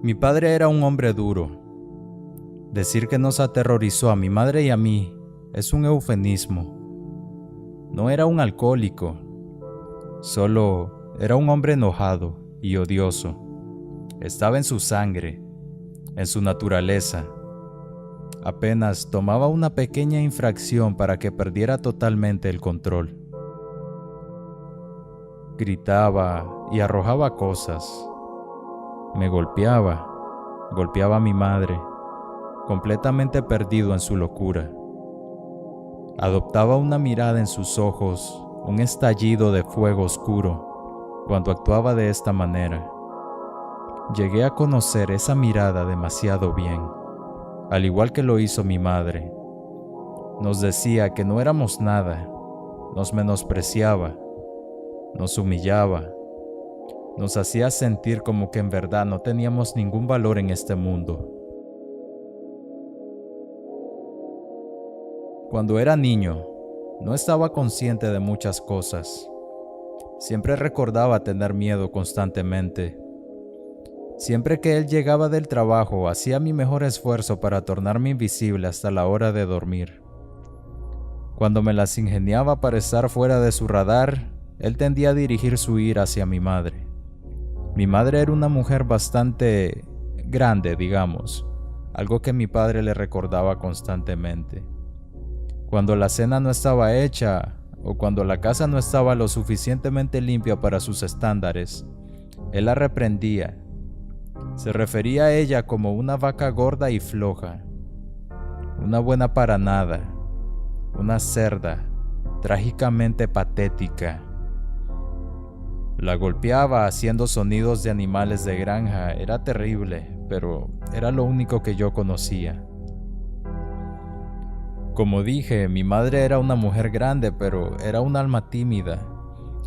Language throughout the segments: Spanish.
Mi padre era un hombre duro. Decir que nos aterrorizó a mi madre y a mí es un eufemismo. No era un alcohólico, solo era un hombre enojado y odioso. Estaba en su sangre, en su naturaleza. Apenas tomaba una pequeña infracción para que perdiera totalmente el control. Gritaba y arrojaba cosas. Me golpeaba a mi madre, completamente perdido en su locura. Adoptaba una mirada en sus ojos, un estallido de fuego oscuro, cuando actuaba de esta manera. Llegué a conocer esa mirada demasiado bien, al igual que lo hizo mi madre. Nos decía que no éramos nada, nos menospreciaba, nos humillaba, nos hacía sentir como que en verdad no teníamos ningún valor en este mundo. Cuando era niño, no estaba consciente de muchas cosas. Siempre recordaba tener miedo constantemente. Siempre que él llegaba del trabajo, hacía mi mejor esfuerzo para tornarme invisible hasta la hora de dormir. Cuando me las ingeniaba para estar fuera de su radar, él tendía a dirigir su ira hacia mi madre. Mi madre era una mujer bastante grande, digamos, algo que mi padre le recordaba constantemente. Cuando la cena no estaba hecha o cuando la casa no estaba lo suficientemente limpia para sus estándares, él la reprendía. Se refería a ella como una vaca gorda y floja, una buena para nada, una cerda trágicamente patética. La golpeaba haciendo sonidos de animales de granja. Era terrible, pero era lo único que yo conocía. Como dije, mi madre era una mujer grande, pero era un alma tímida.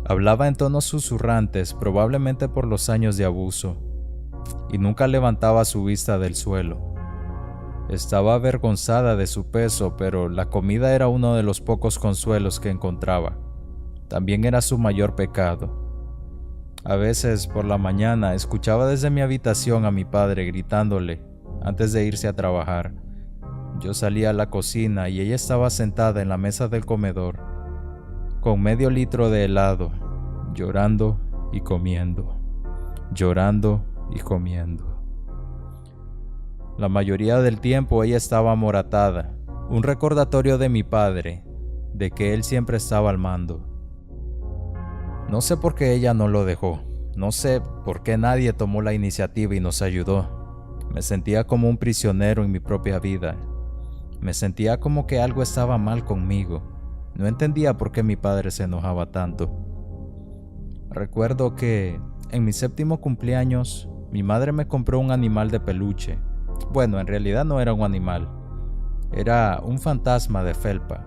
Hablaba en tonos susurrantes, probablemente por los años de abuso, y nunca levantaba su vista del suelo. Estaba avergonzada de su peso, pero la comida era uno de los pocos consuelos que encontraba. También era su mayor pecado. A veces, por la mañana, escuchaba desde mi habitación a mi padre gritándole antes de irse a trabajar. Yo salía a la cocina y ella estaba sentada en la mesa del comedor, con medio litro de helado, llorando y comiendo, llorando y comiendo. La mayoría del tiempo ella estaba amoratada, un recordatorio de mi padre, de que él siempre estaba al mando. No sé por qué ella no lo dejó, no sé por qué nadie tomó la iniciativa y nos ayudó. Me sentía como un prisionero en mi propia vida. Me sentía como que algo estaba mal conmigo. No entendía por qué mi padre se enojaba tanto. Recuerdo que en mi 7º cumpleaños, mi madre me compró un animal de peluche. Bueno, en realidad no era un animal. Era un fantasma de felpa.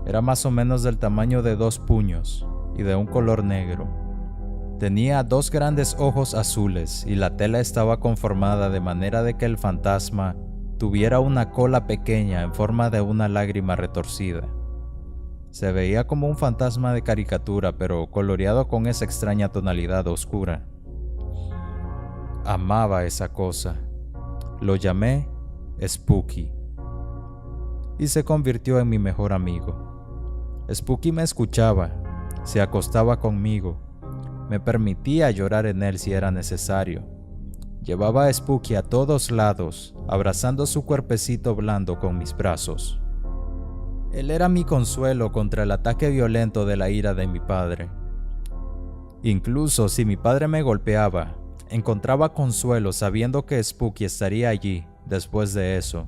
Era más o menos del tamaño de 2 puños y de un color negro. Tenía 2 grandes ojos azules y la tela estaba conformada de manera de que el fantasma tuviera una cola pequeña en forma de una lágrima retorcida. Se veía como un fantasma de caricatura, pero coloreado con esa extraña tonalidad oscura. Amaba esa cosa. Lo llamé Spooky y se convirtió en mi mejor amigo. Spooky me escuchaba, se acostaba conmigo, me permitía llorar en él si era necesario. Llevaba a Spooky a todos lados, abrazando su cuerpecito blando con mis brazos. Él era mi consuelo contra el ataque violento de la ira de mi padre. Incluso si mi padre me golpeaba, encontraba consuelo sabiendo que Spooky estaría allí después de eso.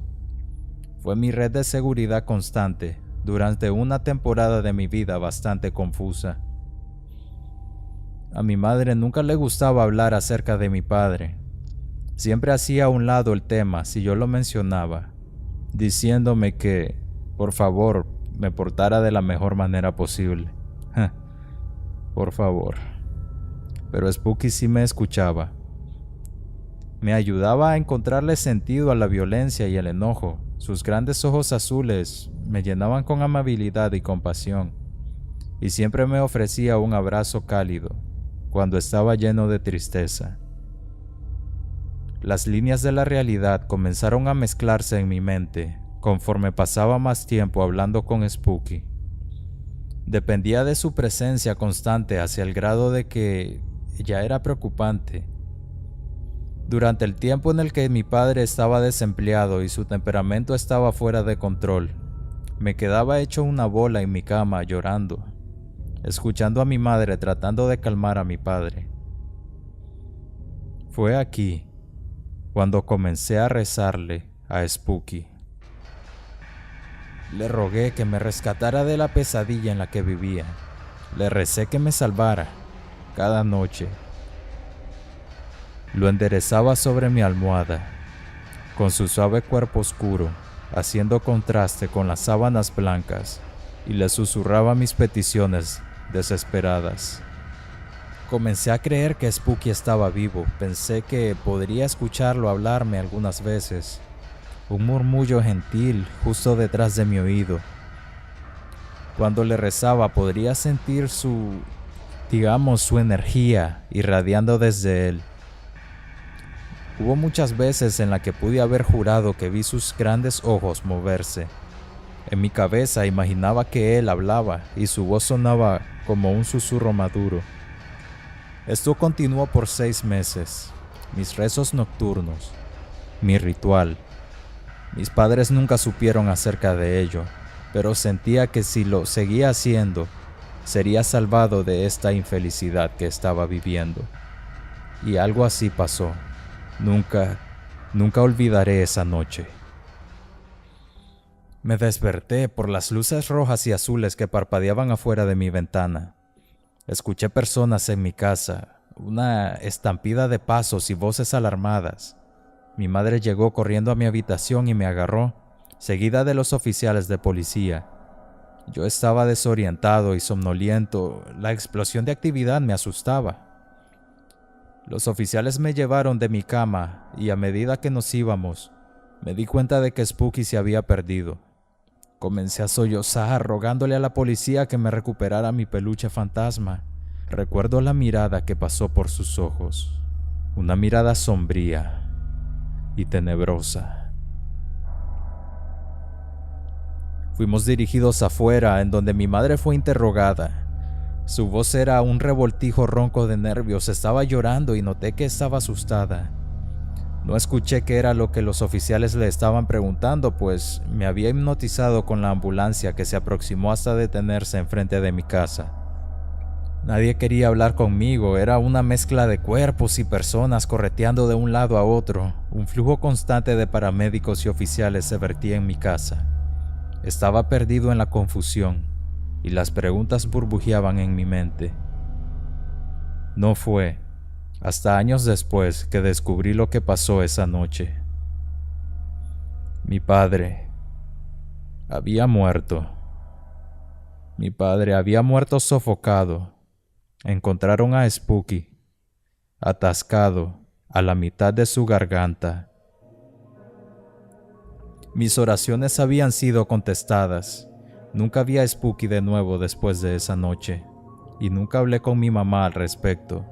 Fue mi red de seguridad constante durante una temporada de mi vida bastante confusa. A mi madre nunca le gustaba hablar acerca de mi padre. Siempre hacía a un lado el tema si yo lo mencionaba, diciéndome que, por favor, me portara de la mejor manera posible. Por favor. Pero Spooky sí me escuchaba. Me ayudaba a encontrarle sentido a la violencia y el enojo. Sus grandes ojos azules me llenaban con amabilidad y compasión, y siempre me ofrecía un abrazo cálido cuando estaba lleno de tristeza. Las líneas de la realidad comenzaron a mezclarse en mi mente conforme pasaba más tiempo hablando con Spooky. Dependía de su presencia constante hacia el grado de que ya era preocupante. Durante el tiempo en el que mi padre estaba desempleado y su temperamento estaba fuera de control, me quedaba hecho una bola en mi cama llorando, escuchando a mi madre tratando de calmar a mi padre. Fue aquí cuando comencé a rezarle a Spooky. Le rogué que me rescatara de la pesadilla en la que vivía. Le recé que me salvara cada noche. Lo enderezaba sobre mi almohada, con su suave cuerpo oscuro, haciendo contraste con las sábanas blancas, y le susurraba mis peticiones desesperadas. Comencé a creer que Spooky estaba vivo. Pensé que podría escucharlo hablarme algunas veces. Un murmullo gentil justo detrás de mi oído. Cuando le rezaba podría sentir su energía irradiando desde él. Hubo muchas veces en las que pude haber jurado que vi sus grandes ojos moverse. En mi cabeza imaginaba que él hablaba y su voz sonaba como un susurro maduro. Esto continuó por 6 meses. Mis rezos nocturnos, mi ritual. Mis padres nunca supieron acerca de ello, pero sentía que si lo seguía haciendo, sería salvado de esta infelicidad que estaba viviendo. Y algo así pasó. Nunca olvidaré esa noche. Me desperté por las luces rojas y azules que parpadeaban afuera de mi ventana. Escuché personas en mi casa, una estampida de pasos y voces alarmadas. Mi madre llegó corriendo a mi habitación y me agarró, seguida de los oficiales de policía. Yo estaba desorientado y somnoliento. La explosión de actividad me asustaba. Los oficiales me llevaron de mi cama y a medida que nos íbamos, me di cuenta de que Spooky se había perdido. Comencé a sollozar, rogándole a la policía que me recuperara mi peluche fantasma. Recuerdo la mirada que pasó por sus ojos, una mirada sombría y tenebrosa. Fuimos dirigidos afuera, en donde mi madre fue interrogada. Su voz era un revoltijo ronco de nervios, estaba llorando y noté que estaba asustada. No escuché qué era lo que los oficiales le estaban preguntando, pues me había hipnotizado con la ambulancia que se aproximó hasta detenerse enfrente de mi casa. Nadie quería hablar conmigo, era una mezcla de cuerpos y personas correteando de un lado a otro. Un flujo constante de paramédicos y oficiales se vertía en mi casa. Estaba perdido en la confusión y las preguntas burbujeaban en mi mente. No fue hasta años después que descubrí lo que pasó esa noche. Mi padre había muerto. Mi padre había muerto sofocado. Encontraron a Spooky, atascado a la mitad de su garganta. Mis oraciones habían sido contestadas. Nunca vi a Spooky de nuevo después de esa noche, y nunca hablé con mi mamá al respecto.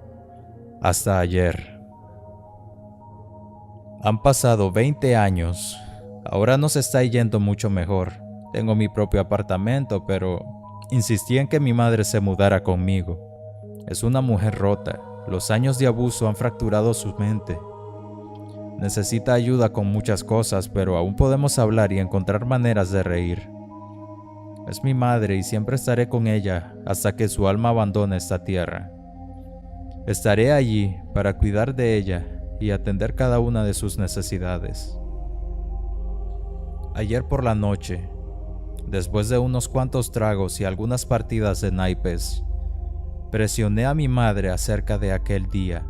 Hasta ayer. Han pasado 20 años. Ahora nos está yendo mucho mejor. Tengo mi propio apartamento, pero insistí en que mi madre se mudara conmigo. Es una mujer rota. Los años de abuso han fracturado su mente. Necesita ayuda con muchas cosas, pero aún podemos hablar y encontrar maneras de reír. Es mi madre y siempre estaré con ella hasta que su alma abandone esta tierra. Estaré allí para cuidar de ella y atender cada una de sus necesidades. Ayer por la noche, después de unos cuantos tragos y algunas partidas de naipes, presioné a mi madre acerca de aquel día.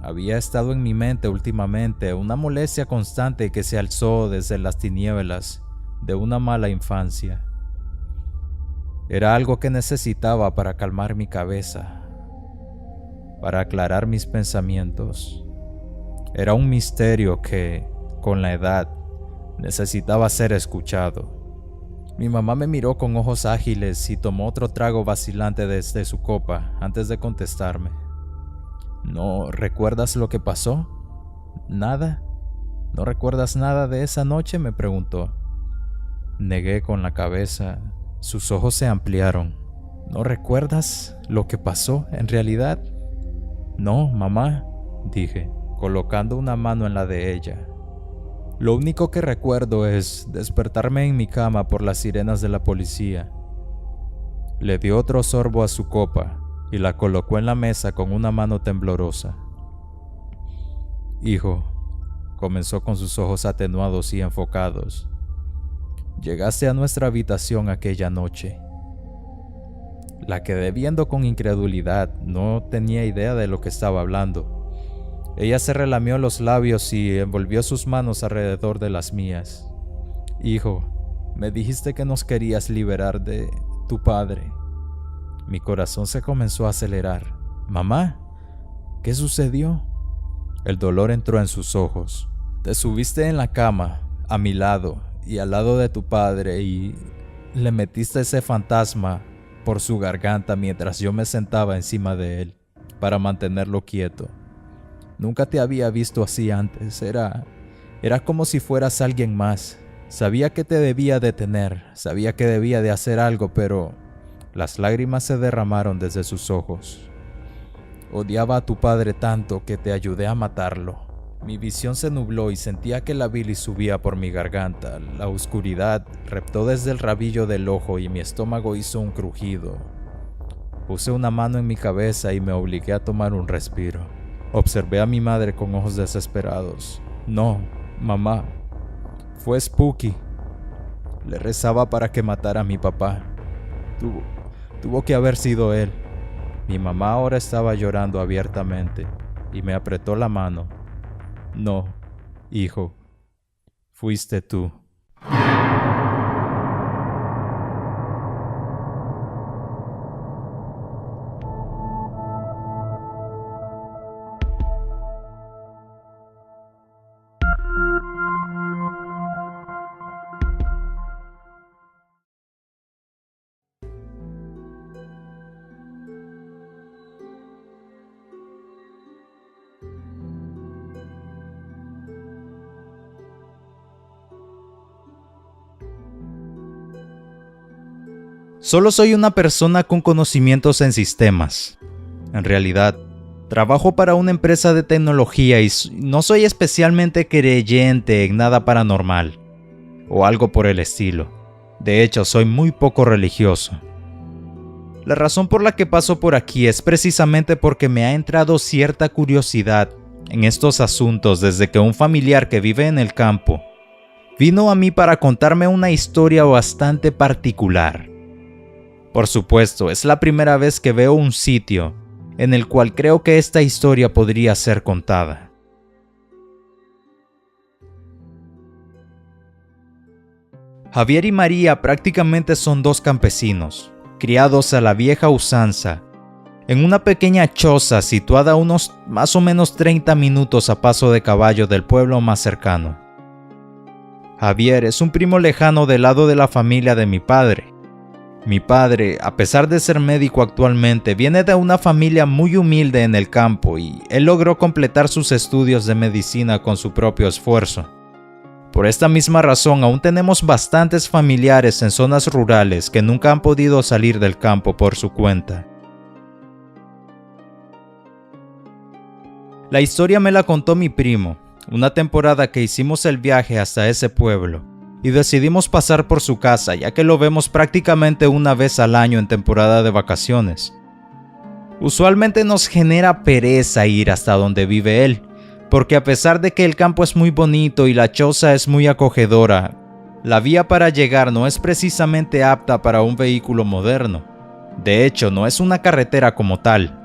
Había estado en mi mente últimamente una molestia constante que se alzó desde las tinieblas de una mala infancia. Era algo que necesitaba para calmar mi cabeza, para aclarar mis pensamientos. Era un misterio que, con la edad, necesitaba ser escuchado. Mi mamá me miró con ojos ágiles y tomó otro trago vacilante desde su copa antes de contestarme. ¿No recuerdas lo que pasó?, ¿Nada? ¿No recuerdas nada de esa noche?, me preguntó. Negué con la cabeza. Sus ojos se ampliaron. ¿No recuerdas lo que pasó en realidad? No, mamá, dije, colocando una mano en la de ella. Lo único que recuerdo es despertarme en mi cama por las sirenas de la policía. Le dio otro sorbo a su copa y la colocó en la mesa con una mano temblorosa. Hijo, comenzó con sus ojos atenuados y enfocados. Llegaste a nuestra habitación aquella noche. La quedé viendo con incredulidad, no tenía idea de lo que estaba hablando. Ella se relamió los labios y envolvió sus manos alrededor de las mías. Hijo, me dijiste que nos querías liberar de tu padre. Mi corazón se comenzó a acelerar. Mamá, ¿qué sucedió? El dolor entró en sus ojos. Te subiste en la cama, a mi lado y al lado de tu padre, y le metiste ese fantasma por su garganta mientras yo me sentaba encima de él para mantenerlo quieto. Nunca te había visto así antes. Era como si fueras alguien más. Sabía que te debía detener, sabía que debía de hacer algo, pero las lágrimas se derramaron desde sus ojos. Odiaba a tu padre tanto que te ayudé a matarlo. Mi visión se nubló y sentía que la bilis subía por mi garganta. La oscuridad reptó desde el rabillo del ojo y mi estómago hizo un crujido. Puse una mano en mi cabeza y me obligué a tomar un respiro. Observé a mi madre con ojos desesperados. No, mamá, fue Spooky. Le rezaba para que matara a mi papá. Tuvo que haber sido él. Mi mamá ahora estaba llorando abiertamente y me apretó la mano. No, hijo, fuiste tú. Solo soy una persona con conocimientos en sistemas. En realidad, trabajo para una empresa de tecnología y no soy especialmente creyente en nada paranormal o algo por el estilo. De hecho, soy muy poco religioso. La razón por la que paso por aquí es precisamente porque me ha entrado cierta curiosidad en estos asuntos desde que un familiar que vive en el campo vino a mí para contarme una historia bastante particular. Por supuesto, es la primera vez que veo un sitio en el cual creo que esta historia podría ser contada. Javier y María prácticamente son dos campesinos, criados a la vieja usanza, en una pequeña choza situada a unos más o menos 30 minutos a paso de caballo del pueblo más cercano. Javier es un primo lejano del lado de la familia de mi padre. Mi padre, a pesar de ser médico actualmente, viene de una familia muy humilde en el campo y él logró completar sus estudios de medicina con su propio esfuerzo. Por esta misma razón, aún tenemos bastantes familiares en zonas rurales que nunca han podido salir del campo por su cuenta. La historia me la contó mi primo, una temporada que hicimos el viaje hasta ese pueblo. Y decidimos pasar por su casa, ya que lo vemos prácticamente una vez al año en temporada de vacaciones. Usualmente nos genera pereza ir hasta donde vive él, porque a pesar de que el campo es muy bonito y la choza es muy acogedora, la vía para llegar no es precisamente apta para un vehículo moderno. De hecho, no es una carretera como tal.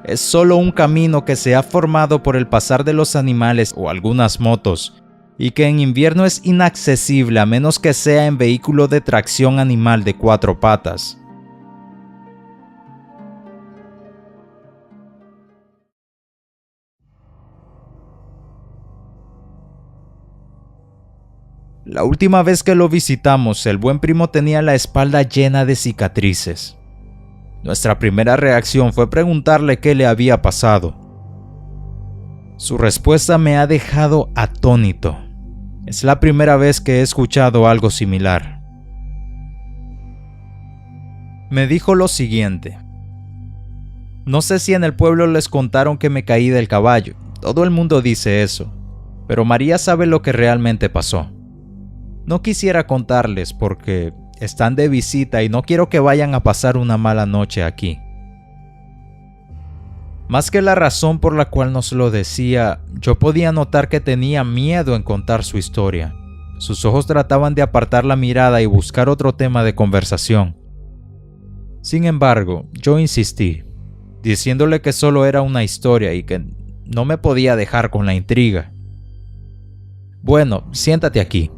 Es solo un camino que se ha formado por el pasar de los animales o algunas motos, y que en invierno es inaccesible a menos que sea en vehículo de tracción animal de 4 patas. La última vez que lo visitamos, el buen primo tenía la espalda llena de cicatrices. Nuestra primera reacción fue preguntarle qué le había pasado. Su respuesta me ha dejado atónito. Es la primera vez que he escuchado algo similar. Me dijo lo siguiente: no sé si en el pueblo les contaron que me caí del caballo. Todo el mundo dice eso, pero María sabe lo que realmente pasó. No quisiera contarles porque están de visita y no quiero que vayan a pasar una mala noche aquí. Más que la razón por la cual nos lo decía, yo podía notar que tenía miedo en contar su historia. Sus ojos trataban de apartar la mirada y buscar otro tema de conversación. Sin embargo, yo insistí, diciéndole que solo era una historia y que no me podía dejar con la intriga. Bueno, siéntate aquí,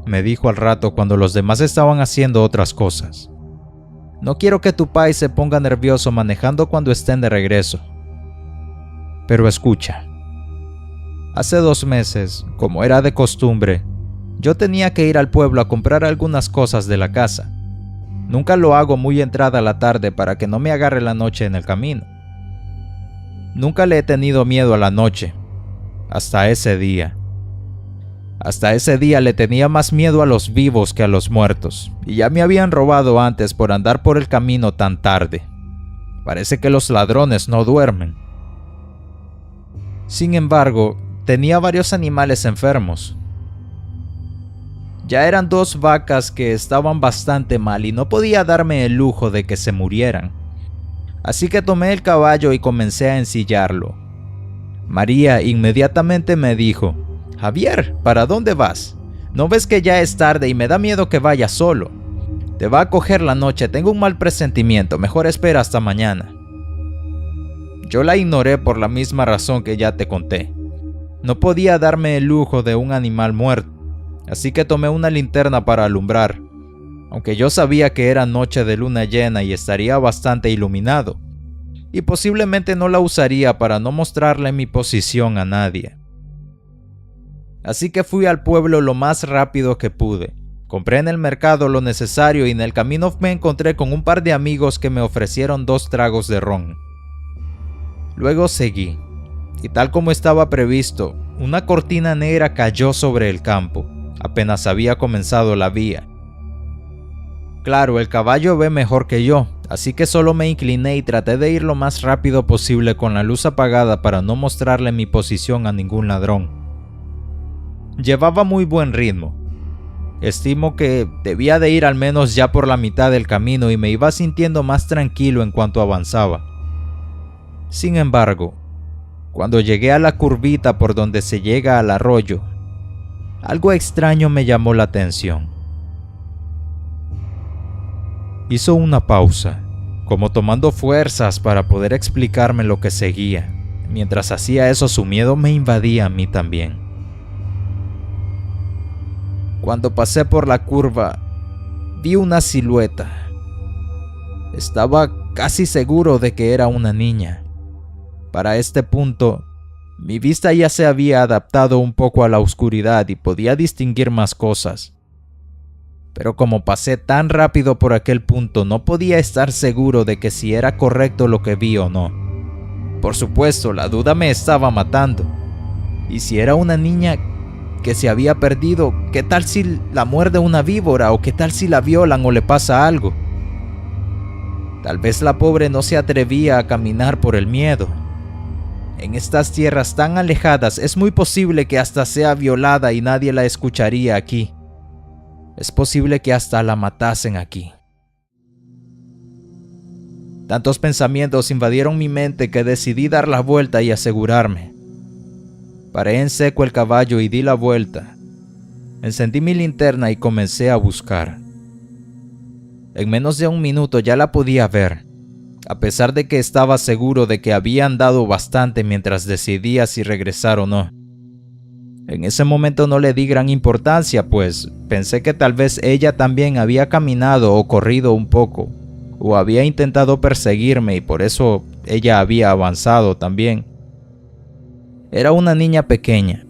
me dijo al rato cuando los demás estaban haciendo otras cosas. No quiero que tu pai se ponga nervioso manejando cuando estén de regreso. Pero escucha. Hace 2 meses, como era de costumbre, yo tenía que ir al pueblo a comprar algunas cosas de la casa. Nunca lo hago muy entrada la tarde para que no me agarre la noche en el camino. Nunca le he tenido miedo a la noche, hasta ese día. Hasta ese día le tenía más miedo a los vivos que a los muertos, y ya me habían robado antes por andar por el camino tan tarde. Parece que los ladrones no duermen. Sin embargo, tenía varios animales enfermos. Ya eran 2 vacas que estaban bastante mal y no podía darme el lujo de que se murieran. Así que tomé el caballo y comencé a ensillarlo. María inmediatamente me dijo: Javier, ¿para dónde vas? ¿No ves que ya es tarde y me da miedo que vayas solo? Te va a coger la noche, tengo un mal presentimiento, mejor espera hasta mañana. Yo la ignoré por la misma razón que ya te conté. No podía darme el lujo de un animal muerto, así que tomé una linterna para alumbrar, aunque yo sabía que era noche de luna llena y estaría bastante iluminado, y posiblemente no la usaría para no mostrarle mi posición a nadie. Así que fui al pueblo lo más rápido que pude. Compré en el mercado lo necesario y en el camino me encontré con un par de amigos que me ofrecieron 2 tragos de ron. Luego seguí, y tal como estaba previsto, una cortina negra cayó sobre el campo, apenas había comenzado la vía. Claro, el caballo ve mejor que yo, así que solo me incliné y traté de ir lo más rápido posible con la luz apagada para no mostrarle mi posición a ningún ladrón. Llevaba muy buen ritmo. Estimo que debía de ir al menos ya por la mitad del camino y me iba sintiendo más tranquilo en cuanto avanzaba. Sin embargo, cuando llegué a la curvita por donde se llega al arroyo, algo extraño me llamó la atención. Hizo una pausa, como tomando fuerzas para poder explicarme lo que seguía. Mientras hacía eso, su miedo me invadía a mí también. Cuando pasé por la curva, vi una silueta. Estaba casi seguro de que era una niña. Para este punto, mi vista ya se había adaptado un poco a la oscuridad y podía distinguir más cosas. Pero como pasé tan rápido por aquel punto, no podía estar seguro de que si era correcto lo que vi o no. Por supuesto, la duda me estaba matando. Y si era una niña que se había perdido, ¿qué tal si la muerde una víbora? ¿O qué tal si la violan o le pasa algo? Tal vez la pobre no se atrevía a caminar por el miedo. En estas tierras tan alejadas es muy posible que hasta sea violada y nadie la escucharía aquí. Es posible que hasta la matasen aquí. Tantos pensamientos invadieron mi mente que decidí dar la vuelta y asegurarme. Paré en seco el caballo y di la vuelta. Encendí mi linterna y comencé a buscar. En menos de 1 minuto ya la podía ver, a pesar de que estaba seguro de que había andado bastante mientras decidía si regresar o no. En ese momento no le di gran importancia, pues pensé que tal vez ella también había caminado o corrido un poco, o había intentado perseguirme y por eso ella había avanzado también. Era una niña pequeña,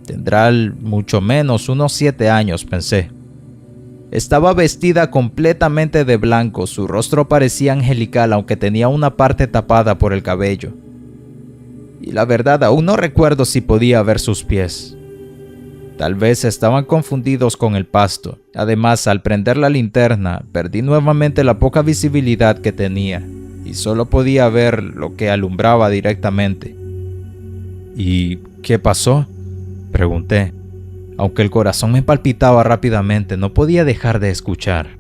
tendrá mucho menos unos 7 años, pensé. Estaba vestida completamente de blanco, su rostro parecía angelical aunque tenía una parte tapada por el cabello. y la verdad aún no recuerdo si podía ver sus pies. Tal vez estaban confundidos con el pasto. Además, al prender la linterna, perdí nuevamente la poca visibilidad que tenía y solo podía ver lo que alumbraba directamente. ¿Y qué pasó?, pregunté. Aunque el corazón me palpitaba rápidamente, no podía dejar de escuchar.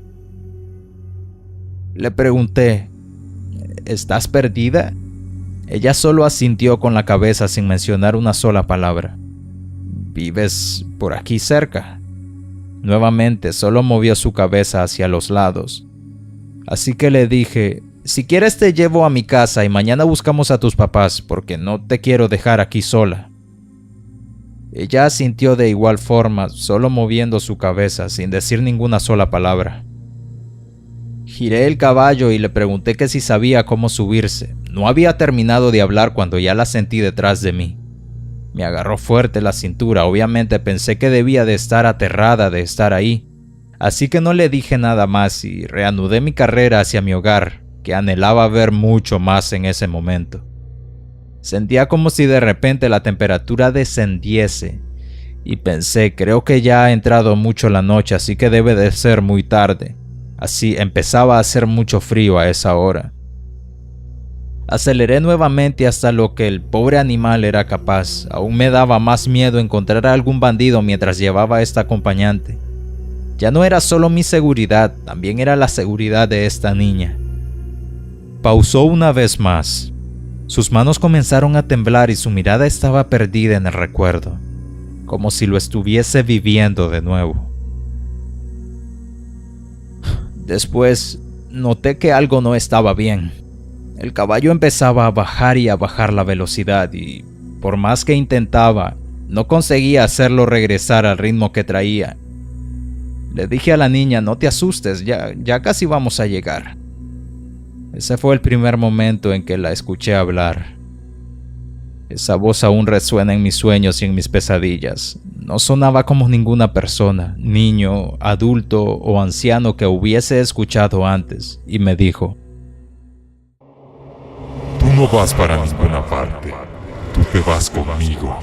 Le pregunté, ¿estás perdida? Ella solo asintió con la cabeza sin mencionar una sola palabra. ¿Vives por aquí cerca? Nuevamente solo movió su cabeza hacia los lados. Así que le dije, si quieres te llevo a mi casa y mañana buscamos a tus papás porque no te quiero dejar aquí sola. Ella asintió de igual forma, solo moviendo su cabeza sin decir ninguna sola palabra. Giré el caballo y le pregunté que si sabía cómo subirse. No había terminado de hablar cuando ya la sentí detrás de mí. Me agarró fuerte la cintura, obviamente pensé que debía de estar aterrada de estar ahí, así que no le dije nada más y reanudé mi carrera hacia mi hogar, que anhelaba ver mucho más en ese momento. Sentía como si de repente la temperatura descendiese y pensé, creo que ya ha entrado mucho la noche, así que debe de ser muy tarde. Así empezaba a hacer mucho frío a esa hora. Aceleré nuevamente hasta lo que el pobre animal era capaz. Aún me daba más miedo encontrar a algún bandido mientras llevaba a esta acompañante. Ya no era solo mi seguridad, también era la seguridad de esta niña. Pausó una vez más. Sus manos comenzaron a temblar y su mirada estaba perdida en el recuerdo, como si lo estuviese viviendo de nuevo. Después noté que algo no estaba bien. El caballo empezaba a bajar y a bajar la velocidad y, por más que intentaba, no conseguía hacerlo regresar al ritmo que traía. Le dije a la niña, no te asustes, ya casi vamos a llegar. Ese fue el primer momento en que la escuché hablar. Esa voz aún resuena en mis sueños y en mis pesadillas. No sonaba como ninguna persona, niño, adulto o anciano que hubiese escuchado antes, y me dijo: Tú no vas para ninguna parte, tú te vas conmigo.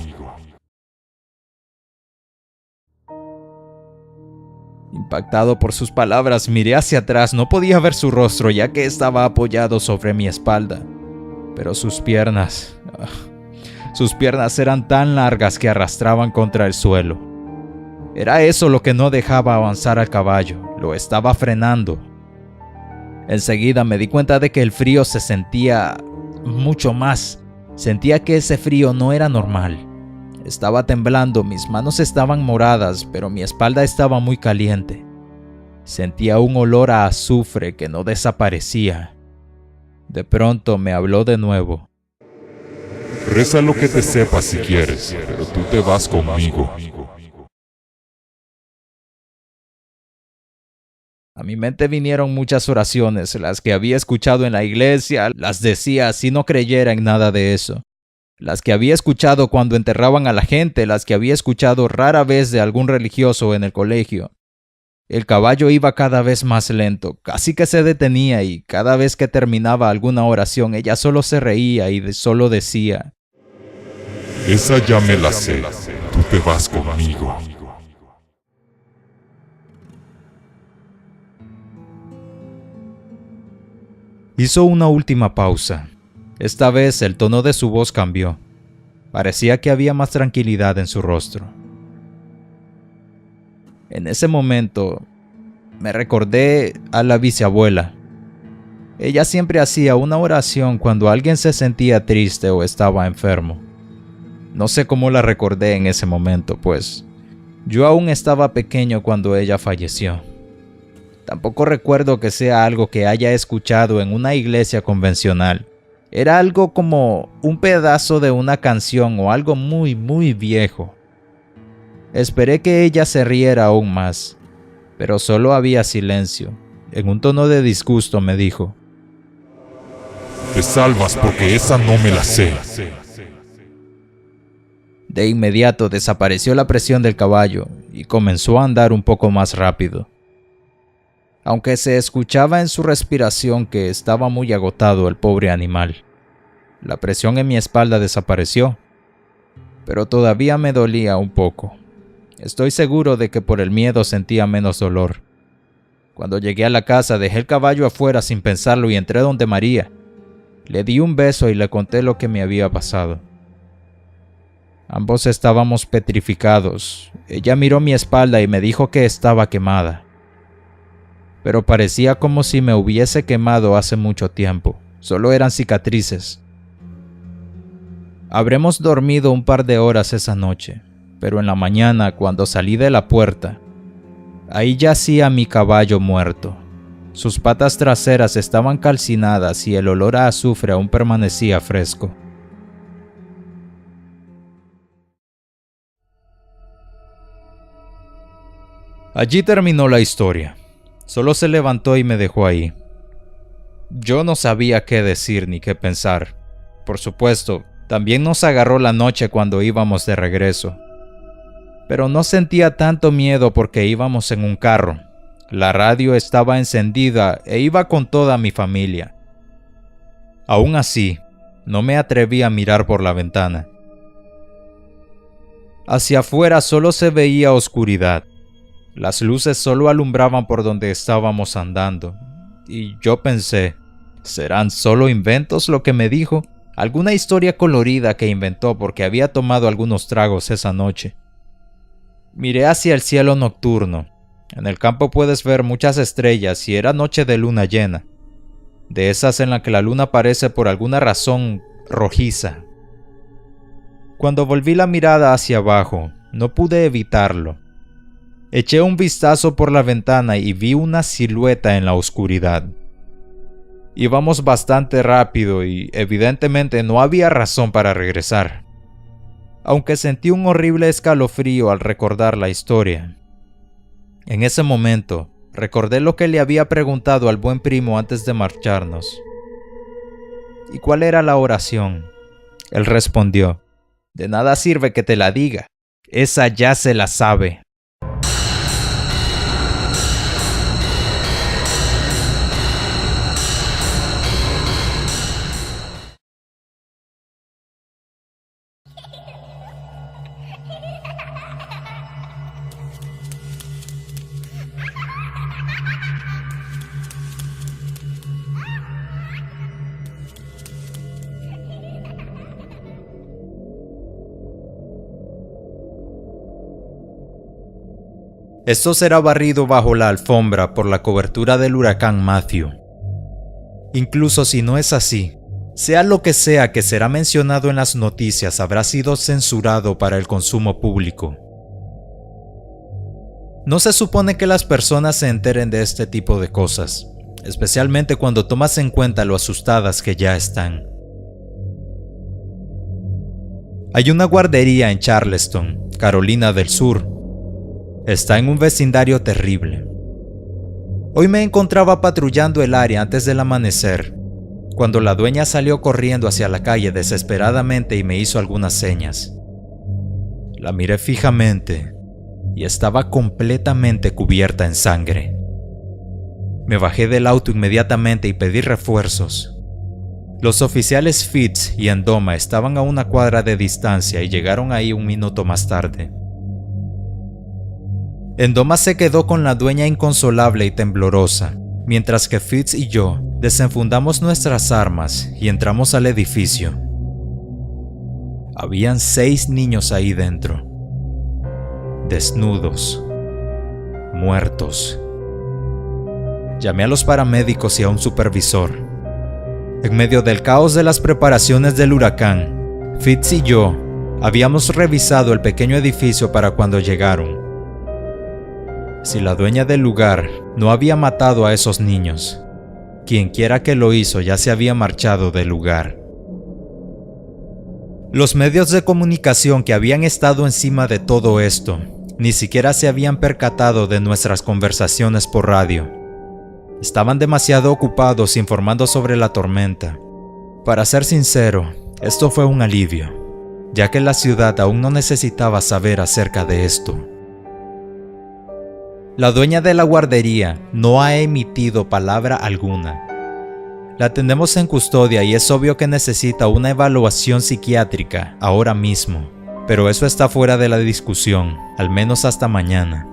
Impactado por sus palabras, miré hacia atrás. No podía ver su rostro ya que estaba apoyado sobre mi espalda. Pero sus piernas eran tan largas que arrastraban contra el suelo. Era eso lo que no dejaba avanzar al caballo, lo estaba frenando. Enseguida me di cuenta de que el frío se sentía mucho más. Sentía que ese frío no era normal. Estaba temblando, mis manos estaban moradas, pero mi espalda estaba muy caliente. Sentía un olor a azufre que no desaparecía. De pronto me habló de nuevo. Reza lo que te sepas si quieres, pero tú te vas conmigo. A mi mente vinieron muchas oraciones, las que había escuchado en la iglesia, las decía si no creyera en nada de eso. Las que había escuchado cuando enterraban a la gente, las que había escuchado rara vez de algún religioso en el colegio. El caballo iba cada vez más lento, casi que se detenía y cada vez que terminaba alguna oración ella solo se reía y solo decía: Esa ya me la sé, tú te vas conmigo. Hizo una última pausa. Esta vez el tono de su voz cambió. Parecía que había más tranquilidad en su rostro. En ese momento me recordé a la bisabuela. Ella siempre hacía una oración cuando alguien se sentía triste o estaba enfermo. No sé cómo la recordé en ese momento, pues yo aún estaba pequeño cuando ella falleció. Tampoco recuerdo que sea algo que haya escuchado en una iglesia convencional. Era algo como un pedazo de una canción o algo muy, muy viejo. Esperé que ella se riera aún más, pero solo había silencio. En un tono de disgusto me dijo: Te salvas porque esa no me la sé. De inmediato desapareció la presión del caballo y comenzó a andar un poco más rápido. Aunque se escuchaba en su respiración que estaba muy agotado el pobre animal. La presión en mi espalda desapareció, pero todavía me dolía un poco. Estoy seguro de que por el miedo sentía menos dolor. Cuando llegué a la casa dejé el caballo afuera sin pensarlo y entré donde María. Le di un beso y le conté lo que me había pasado. Ambos estábamos petrificados. Ella miró mi espalda y me dijo que estaba quemada. Pero parecía como si me hubiese quemado hace mucho tiempo. Solo eran cicatrices. Habremos dormido un par de horas esa noche, pero en la mañana, cuando salí de la puerta, ahí yacía mi caballo muerto. Sus patas traseras estaban calcinadas y el olor a azufre aún permanecía fresco. Allí terminó la historia. Solo se levantó y me dejó ahí. Yo no sabía qué decir ni qué pensar. Por supuesto, también nos agarró la noche cuando íbamos de regreso. Pero no sentía tanto miedo porque íbamos en un carro. La radio estaba encendida e iba con toda mi familia. Aún así, no me atreví a mirar por la ventana. Hacia afuera solo se veía oscuridad. Las luces solo alumbraban por donde estábamos andando. Y yo pensé, ¿serán solo inventos lo que me dijo? Alguna historia colorida que inventó porque había tomado algunos tragos esa noche. Miré hacia el cielo nocturno. En el campo puedes ver muchas estrellas y era noche de luna llena. De esas en las que la luna parece por alguna razón rojiza. Cuando volví la mirada hacia abajo, no pude evitarlo. Eché un vistazo por la ventana y vi una silueta en la oscuridad. Íbamos bastante rápido y evidentemente no había razón para regresar. Aunque sentí un horrible escalofrío al recordar la historia. En ese momento, recordé lo que le había preguntado al buen primo antes de marcharnos. ¿Y cuál era la oración? Él respondió, de nada sirve que te la diga, esa ya se la sabe. Esto será barrido bajo la alfombra por la cobertura del huracán Matthew. Incluso si no es así, sea lo que sea que será mencionado en las noticias habrá sido censurado para el consumo público. No se supone que las personas se enteren de este tipo de cosas, especialmente cuando tomas en cuenta lo asustadas que ya están. Hay una guardería en Charleston, Carolina del Sur. Está en un vecindario terrible. Hoy me encontraba patrullando el área antes del amanecer, cuando la dueña salió corriendo hacia la calle desesperadamente y me hizo algunas señas. La miré fijamente y estaba completamente cubierta en sangre. Me bajé del auto inmediatamente y pedí refuerzos. Los oficiales Fitz y Endoma estaban a una cuadra de distancia y llegaron ahí un minuto más tarde. Endoma se quedó con la dueña inconsolable y temblorosa, mientras que Fitz y yo desenfundamos nuestras armas y entramos al edificio. Habían 6 niños ahí dentro, desnudos, muertos. Llamé a los paramédicos y a un supervisor. En medio del caos de las preparaciones del huracán, Fitz y yo habíamos revisado el pequeño edificio para cuando llegaron. Si la dueña del lugar no había matado a esos niños, quienquiera que lo hizo ya se había marchado del lugar. Los medios de comunicación que habían estado encima de todo esto ni siquiera se habían percatado de nuestras conversaciones por radio. Estaban demasiado ocupados informando sobre la tormenta. Para ser sincero, esto fue un alivio, ya que la ciudad aún no necesitaba saber acerca de esto. La dueña de la guardería no ha emitido palabra alguna. La tenemos en custodia y es obvio que necesita una evaluación psiquiátrica ahora mismo, pero eso está fuera de la discusión, al menos hasta mañana.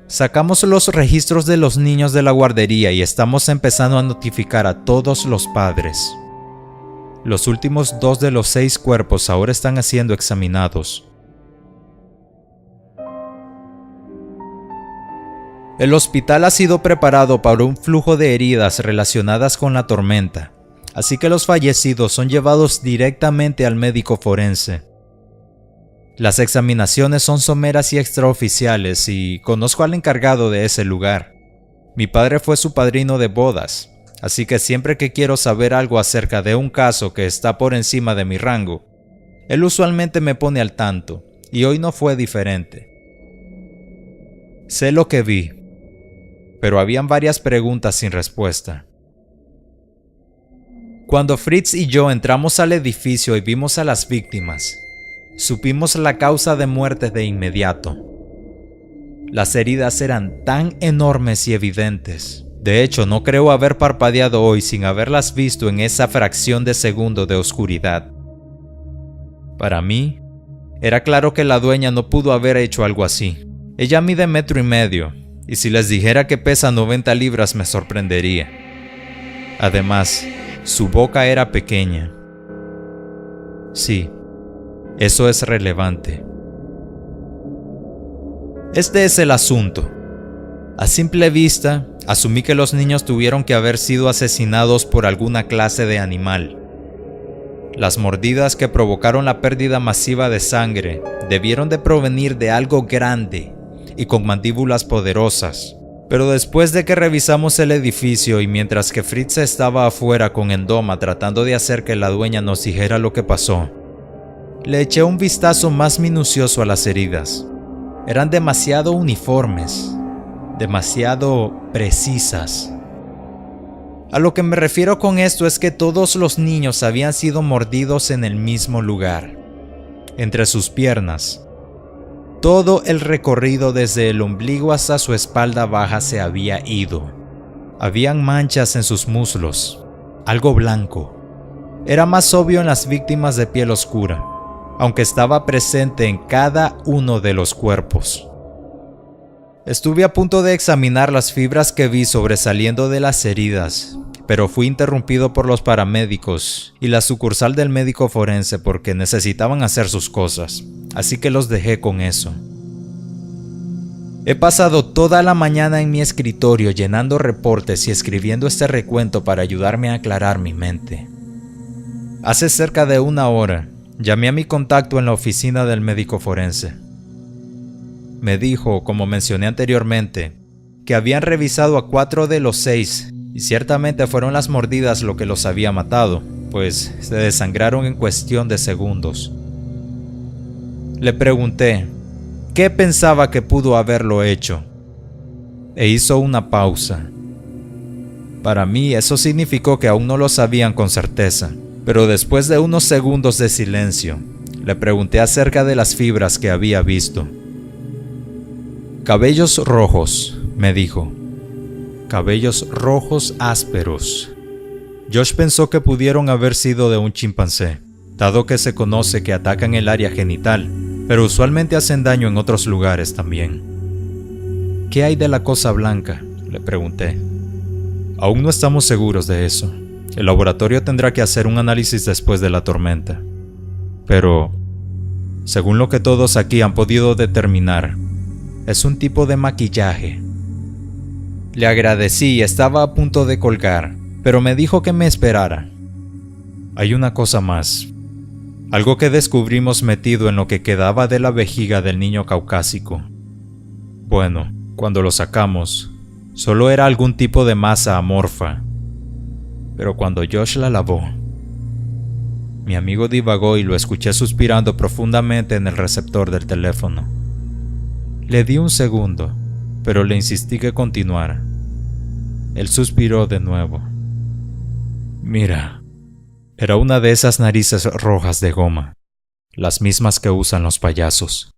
Sacamos los registros de los niños de la guardería y estamos empezando a notificar a todos los padres. Los últimos 2 de los 6 cuerpos ahora están siendo examinados. El hospital ha sido preparado para un flujo de heridas relacionadas con la tormenta, así que los fallecidos son llevados directamente al médico forense. Las examinaciones son someras y extraoficiales y conozco al encargado de ese lugar. Mi padre fue su padrino de bodas, así que siempre que quiero saber algo acerca de un caso que está por encima de mi rango, él usualmente me pone al tanto, y hoy no fue diferente. Sé lo que vi, pero habían varias preguntas sin respuesta. Cuando Fritz y yo entramos al edificio y vimos a las víctimas, supimos la causa de muerte de inmediato. Las heridas eran tan enormes y evidentes. De hecho, no creo haber parpadeado hoy sin haberlas visto en esa fracción de segundo de oscuridad. Para mí, era claro que la dueña no pudo haber hecho algo así. Ella mide 1,5 metros, y si les dijera que pesa 90 libras me sorprendería. Además, su boca era pequeña. Sí, eso es relevante. Este es el asunto. A simple vista, asumí que los niños tuvieron que haber sido asesinados por alguna clase de animal. Las mordidas que provocaron la pérdida masiva de sangre debieron de provenir de algo grande y con mandíbulas poderosas. Pero después de que revisamos el edificio y mientras que Fritz estaba afuera con Endoma tratando de hacer que la dueña nos dijera lo que pasó, le eché un vistazo más minucioso a las heridas. Eran demasiado uniformes, demasiado precisas. A lo que me refiero con esto es que todos los niños habían sido mordidos en el mismo lugar, entre sus piernas. Todo el recorrido desde el ombligo hasta su espalda baja se había ido. Habían manchas en sus muslos, algo blanco. Era más obvio en las víctimas de piel oscura, aunque estaba presente en cada uno de los cuerpos. Estuve a punto de examinar las fibras que vi sobresaliendo de las heridas, pero fui interrumpido por los paramédicos y la sucursal del médico forense porque necesitaban hacer sus cosas, así que los dejé con eso. He pasado toda la mañana en mi escritorio llenando reportes y escribiendo este recuento para ayudarme a aclarar mi mente. Hace cerca de 1 hora, llamé a mi contacto en la oficina del médico forense. Me dijo, como mencioné anteriormente, que habían revisado a 4 de los 6 y ciertamente fueron las mordidas lo que los había matado, pues se desangraron en cuestión de segundos. Le pregunté qué pensaba que pudo haberlo hecho, e hizo una pausa. Para mí eso significó que aún no lo sabían con certeza, pero después de unos segundos de silencio, le pregunté acerca de las fibras que había visto. Cabellos rojos, me dijo. Cabellos rojos ásperos. Josh pensó que pudieron haber sido de un chimpancé, dado que se conoce que atacan el área genital, pero usualmente hacen daño en otros lugares también. ¿Qué hay de la cosa blanca?, le pregunté. Aún no estamos seguros de eso. El laboratorio tendrá que hacer un análisis después de la tormenta. Pero, según lo que todos aquí han podido determinar, es un tipo de maquillaje. Le agradecí y estaba a punto de colgar, pero me dijo que me esperara. Hay una cosa más. Algo que descubrimos metido en lo que quedaba de la vejiga del niño caucásico. Bueno, cuando lo sacamos, solo era algún tipo de masa amorfa. Pero cuando Josh la lavó, mi amigo divagó y lo escuché suspirando profundamente en el receptor del teléfono. Le di un segundo, pero le insistí que continuara. Él suspiró de nuevo. Mira, era una de esas narices rojas de goma, las mismas que usan los payasos.